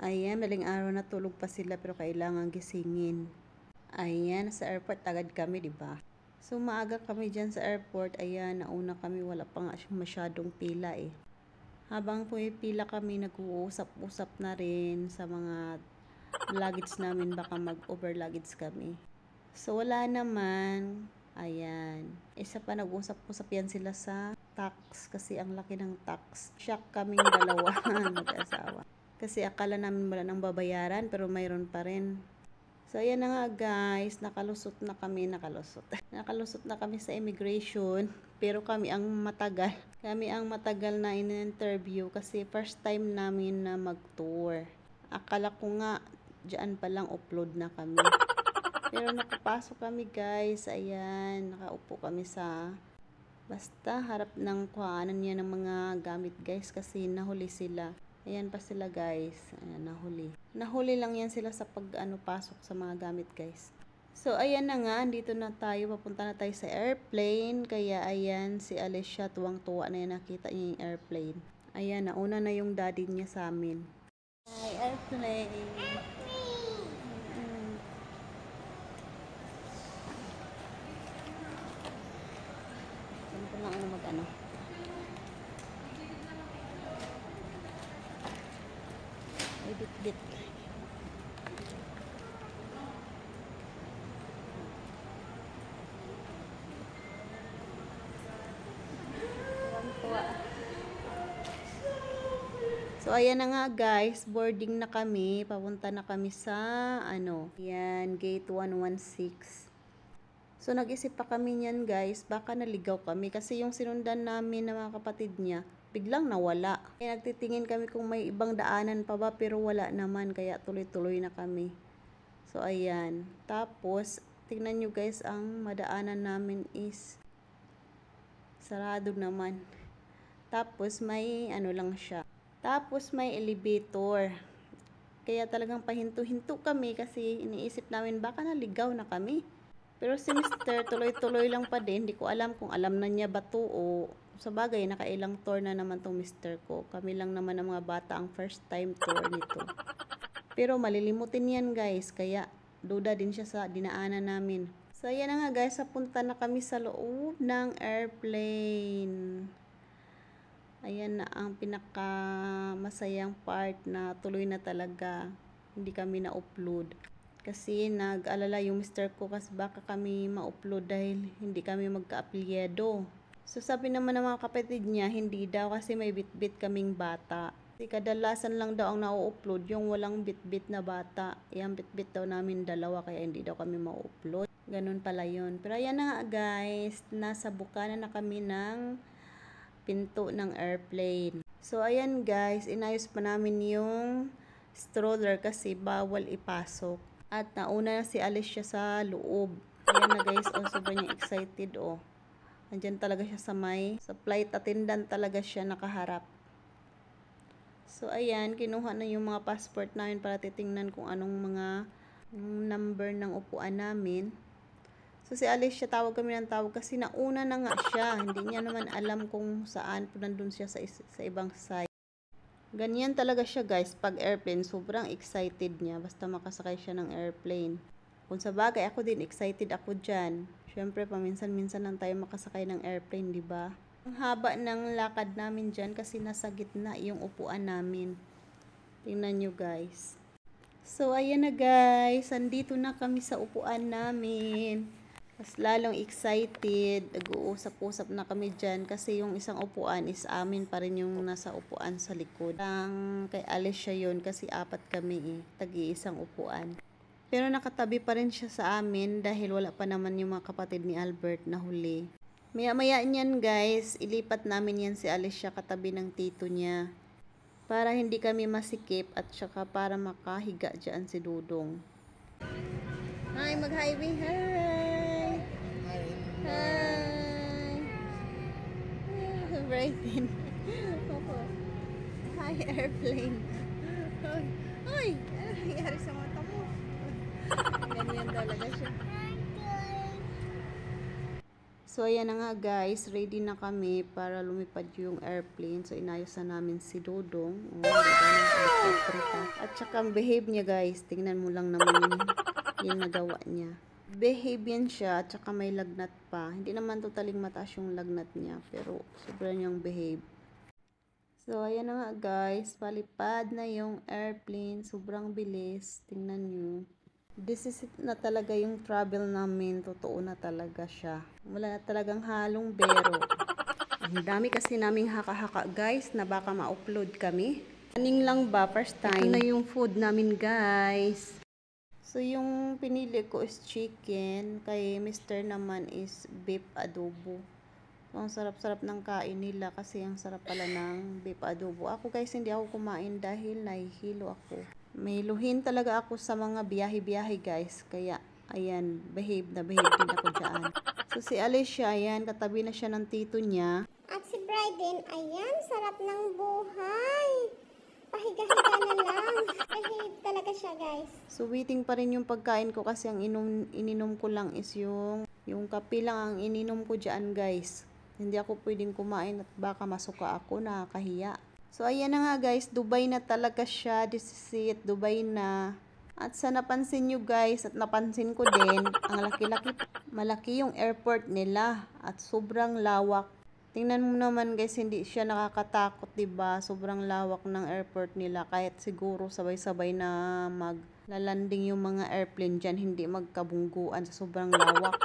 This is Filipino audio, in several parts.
Ayan, maling araw na tulog pa sila pero kailangan gisingin. Ayan, sa airport agad kami, di ba? So, maaga kami dyan sa airport. Ayan, nauna kami, wala pa nga masyadong pila eh. Habang pumipila kami, nag-uusap-usap na rin sa mga luggage namin, baka mag-over luggage kami. So, wala naman. Ayan. Isa pa, nag-usap-usap yan sila sa tax kasi ang laki ng tax. Shock kaming dalawa mag-asawa. Kasi akala namin wala nang babayaran pero mayroon pa rin. So, ayan na nga guys, nakalusot na kami nakalusot na kami sa immigration, pero kami ang matagal. Kami ang matagal na in-interview kasi first time namin na mag-tour. Akala ko nga, dyan palang upload na kami. Pero nakapasok kami guys, ayan, nakaupo kami sa, basta harap ng kuhanan niya ng mga gamit guys kasi nahuli sila. Ayan pa sila guys. Ayan, nahuli. Nahuli lang yan sila sa pasok sa mga gamit guys. So, ayan na nga. Dito na tayo. Papunta na tayo sa airplane. Kaya, ayan, si Alicia tuwang-tuwa na yan. Nakita niya yung airplane. Ayan, nauna na yung daddy niya sa amin. Hi, airplane. Saan ko lang mag-ano. Bit-bit. So, ayan na nga guys, boarding na kami. Papunta na kami sa, yan, gate 116. So, nag-isip pa kami niyan guys, baka naligaw kami. Kasi yung sinundan namin ng mga kapatid niya, biglang nawala. Kaya nagtitingin kami kung may ibang daanan pa ba, pero wala naman. Kaya tuloy-tuloy na kami. So, ayan. Tapos, tingnan nyo guys, ang madaanan namin is sarado naman. Tapos, may lang siya. Tapos, may elevator. Kaya talagang pahinto-hinto kami kasi iniisip namin baka naligaw na kami. Pero si Mr. tuloy-tuloy lang pa din. Hindi ko alam kung alam na niya ba to o sa bagay, nakailang tour na naman tong Mr. ko. Kami lang naman ng mga bata ang first time tour nito. Pero malilimutin yan guys. Kaya duda din siya sa dinaanan namin. So ayan na nga guys. Napunta na kami sa loob ng airplane. Ayan na ang pinaka masayang part na tuloy na talaga. Hindi kami na-upload. Kasi nag-alala yung Mr. ko kasi baka kami ma-upload dahil hindi kami magka-apelyado. So sabi naman ng mga kapatid niya, hindi daw kasi may bit-bit kaming bata. Kasi kadalasan lang daw ang na-upload yung walang bit-bit na bata. Yung bit-bit daw namin dalawa kaya hindi daw kami ma-upload. Ganun pala yun. Pero ayan na nga guys, nasa bukana na kami ng pinto ng airplane. So ayan guys, inayos pa namin yung stroller kasi bawal ipasok. At nauna na si Alicia sa loob. Ayan na guys, sobrang excited Andyan talaga siya sa flight attendant talaga siya nakaharap. So ayan, kinuha na yung mga passport namin para titingnan kung anong mga number ng upuan namin. So si Alicia, tawag kami ng tawag kasi nauna na nga siya. Hindi niya naman alam kung saan po nandun siya sa ibang side. Ganyan talaga siya guys, pag airplane, sobrang excited niya, basta makasakay siya ng airplane. Kung sa bagay, ako din, excited ako dyan. Syempre, paminsan-minsan lang tayo makasakay ng airplane, di ba? Ang haba ng lakad namin dyan kasi nasa gitna yung upuan namin. Tingnan nyo guys. So, ayan na guys, andito na kami sa upuan namin. Mas lalong excited, nag-uusap-usap na kami dyan kasi yung isang upuan is amin pa rin yung nasa upuan sa likod. Ang kay Alicia yun kasi apat kami tagi-isang upuan. Pero nakatabi pa rin siya sa amin dahil wala pa naman yung mga kapatid ni Albert na huli. Maya-maya niyan guys, ilipat namin yan si Alicia katabi ng tito niya. Para hindi kami masikip at saka para makahiga dyan si Dudong. Hi, mag-highway, hi! Hi! Brighten. Hi, airplane. Ay! Nangyari sa mata mo. Ganyan talaga siya. So, ayan na nga guys. Ready na kami para lumipad yung airplane. So, inayos na namin si Dodong. At At saka ang behave niya guys, tingnan mo lang naman yung nagawa niya. Behave yan siya, at saka may lagnat pa. Hindi naman totaling mataas yung lagnat niya, pero sobrang niyang behave. So, ayan na nga guys, palipad na yung airplane, sobrang bilis, tingnan nyo. This is it na talaga yung travel namin, totoo na talaga siya. Wala na talagang halong bero. Ang dami kasi naming haka-haka guys, na baka ma-upload kami. Aning lang ba, first time. Ito na yung food namin guys. So, yung pinili ko is chicken, kay Mr. naman is beef adobo. So, ang sarap-sarap ng kain nila kasi ang sarap pala ng beef adobo. Ako guys, hindi ako kumain dahil nahihilo ako. May luhin talaga ako sa mga biyahe-biyahe guys. Kaya, ayan, behave na behave din ako dyan. So, si Alicia, ayan, katabi na siya ng tito niya. At si Bryden, ayan, sarap ng buhay. Pahiga-higa na lang. Behave talaga siya, guys. So, waiting pa rin yung pagkain ko kasi ang ininom ko lang is yung kape lang ang ininom ko dyan, guys. Hindi ako pwedeng kumain at baka masuka ako, nakakahiya. So, ayan na nga, guys. Dubai na talaga siya. This is it. Dubai na. At sa napansin nyo, guys, at napansin ko din, ang laki-laki, malaki yung airport nila at sobrang lawak. Tingnan mo naman guys, hindi siya nakakatakot, diba? Sobrang lawak ng airport nila. Kahit siguro sabay-sabay na maglalanding yung mga airplane dyan, hindi magkabungguan sa sobrang lawak.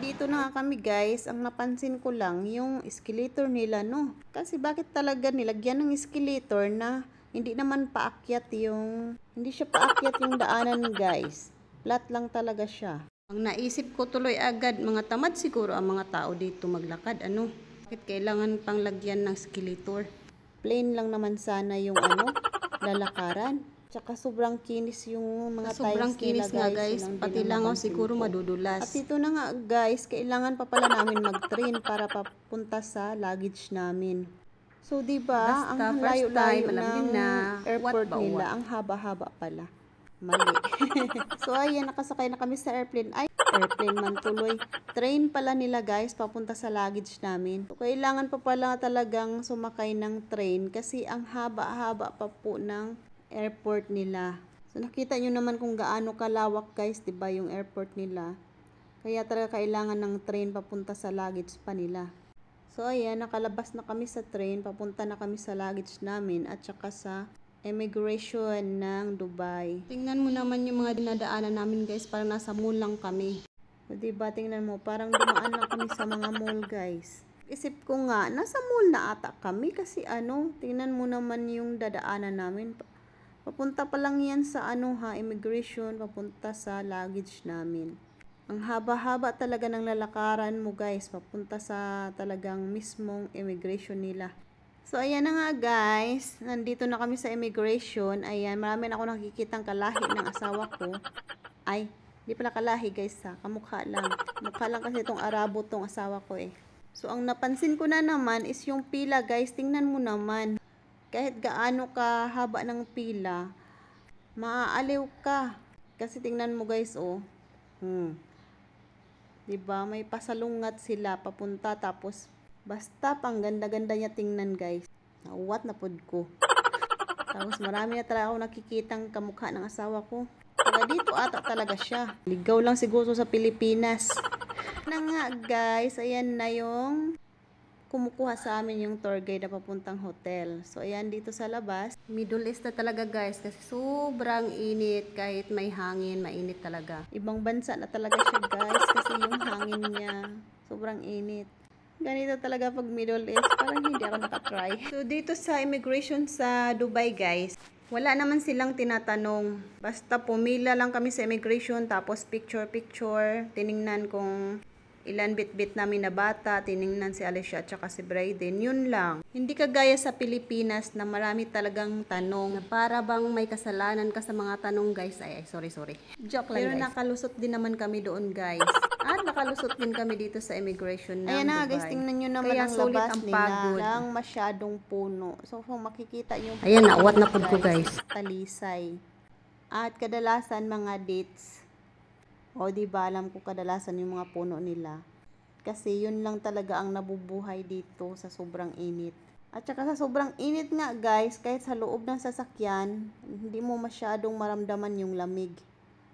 Dito na nga kami guys, ang napansin ko lang yung escalator nila, no? Kasi bakit talaga nilagyan ng escalator na hindi naman paakyat hindi siya paakyat yung daanan guys. Flat lang talaga siya. Ang naisip ko tuloy agad, mga tamad siguro ang mga tao dito maglakad, ano? Bakit kailangan pang lagyan ng escalator? Plain lang naman sana yung lalakaran. Tsaka sobrang kinis yung mga tiles nila guys. Pati lang siguro madudulas. At ito na nga guys, kailangan pa pala namin mag-train para papunta sa luggage namin. So diba, ang layo-layo ng airport nila, ang haba-haba pala. Mali. So ayan, nakasakay na kami sa airplane. Ay, airplane man tuloy. Train pala nila guys, papunta sa luggage namin. So kailangan pa pala talagang sumakay ng train kasi ang haba-haba pa po ng airport nila. So nakita nyo naman kung gaano kalawak guys, 'di ba, yung airport nila. Kaya talaga kailangan ng train papunta sa luggage pa nila. So ayan, nakalabas na kami sa train, papunta na kami sa luggage namin at saka sa immigration ng Dubai. Tingnan mo naman yung mga dinadaanan namin guys, parang nasa mall lang kami. So, 'di ba, tingnan mo, parang dumaan lang kami sa mga mall guys. Isip ko nga, nasa mall na ata kami kasi tingnan mo naman yung dadaanan namin. Papunta pa lang yan sa immigration, papunta sa luggage namin. Ang haba-haba talaga ng lalakaran mo guys, papunta sa talagang mismong immigration nila. So ayan na nga guys, nandito na kami sa immigration. Ayan, marami na ako nakikitang kalahi ng asawa ko. Ay, di pala kalahi guys ha, kamukha lang. Mukha lang kasi itong Arabo tong asawa ko eh. So ang napansin ko na naman is yung pila guys, tingnan mo naman. Kahit gaano ka haba ng pila, maaaliw ka. Kasi tingnan mo guys, oh. Diba? May pasalungat sila papunta tapos basta pang ganda-ganda niya tingnan guys. Nauwat na pod ko. Tapos marami na talaga ako nakikitang kamukha ng asawa ko. Taga dito ata talaga siya. Ligaw lang siguro sa Pilipinas. Na nga guys, ayan na yung kumukuha sa amin yung tour guide na papuntang hotel. So, ayan dito sa labas. Middle East na talaga guys kasi sobrang init. Kahit may hangin, mainit talaga. Ibang bansa na talaga siya guys kasi yung hangin niya. Sobrang init. Ganito talaga pag Middle East. Parang hindi ako nakatry. So, dito sa immigration sa Dubai guys, wala naman silang tinatanong. Basta pumila lang kami sa immigration tapos picture-picture. Tiningnan kung ilan bit-bit namin na bata, tiningnan si Alicia at saka si Bryden, yun lang. Hindi kagaya sa Pilipinas na marami talagang tanong, na para bang may kasalanan ka sa mga tanong guys. Ay, sorry. Joke lang. Pero guys, nakalusot din naman kami doon guys. At nakalusot din kami dito sa immigration ng Ayan na guys, tingnan nyo naman kaya ang labas ang pagod. Nila. Lang masyadong puno. So kung makikita nyo. Ayan na, what na po ko guys. Talisay. At kadalasan mga dates O di ba alam ko kadalasan yung mga puno nila. Kasi yun lang talaga ang nabubuhay dito sa sobrang init. At saka sa sobrang init nga guys, kahit sa loob ng sasakyan, hindi mo masyadong maramdaman yung lamig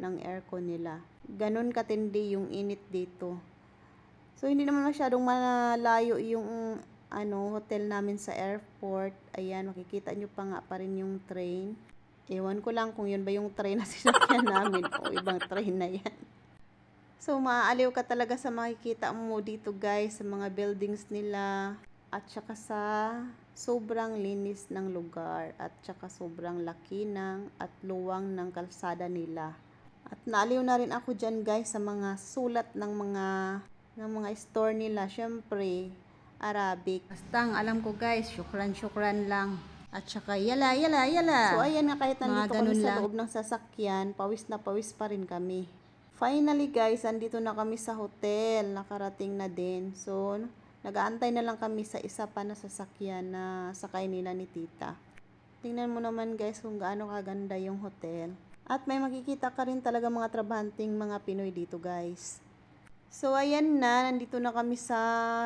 ng aircon nila. Ganon katindi yung init dito. So hindi naman masyadong malayo yung hotel namin sa airport. Ayan, makikita nyo pa nga pa rin yung train. Ewan ko lang kung yun ba yung train na sinakyan namin o ibang train na yan. So, maaaliw ka talaga sa makikita mo dito guys, sa mga buildings nila. At saka sa sobrang linis ng lugar. At saka sobrang laki ng at luwang ng kalsada nila. At naaliw na rin ako dyan guys sa mga sulat ng mga store nila. Syempre, Arabic. Basta ang alam ko guys, syukran lang. At saka yala. So ayan nga, kahit nandito kami sa loob ng sasakyan, pawis na pawis pa rin kami. Finally guys, andito na kami sa hotel, nakarating na din. So nag-aantay na lang kami sa isa pa na sasakyan na sakay nila ni tita. Tingnan mo naman guys kung gaano kaganda yung hotel. At may makikita ka rin talaga mga trabahanting mga Pinoy dito guys. So, ayan na. Nandito na kami sa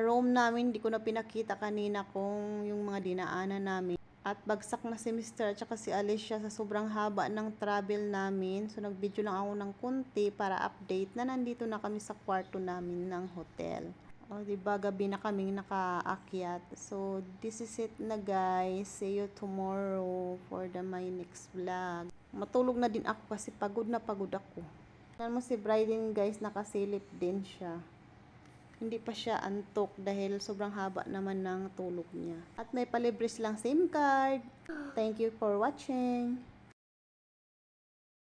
room namin. Hindi ko na pinakita kanina kung yung mga dinaanan namin. At bagsak na si Mr. at saka si Alicia sa sobrang haba ng travel namin. So, nag-video lang ako ng konti para update na nandito na kami sa kwarto namin ng hotel. O, diba, gabi na kaming nakaakyat. So, this is it na guys. See you tomorrow for my next vlog. Matulog na din ako kasi pagod na pagod ako. Tignan mo si Bryden guys, nakasilip din siya. Hindi pa siya antok dahil sobrang haba naman ng tulog niya. At may palibris lang SIM card. Thank you for watching.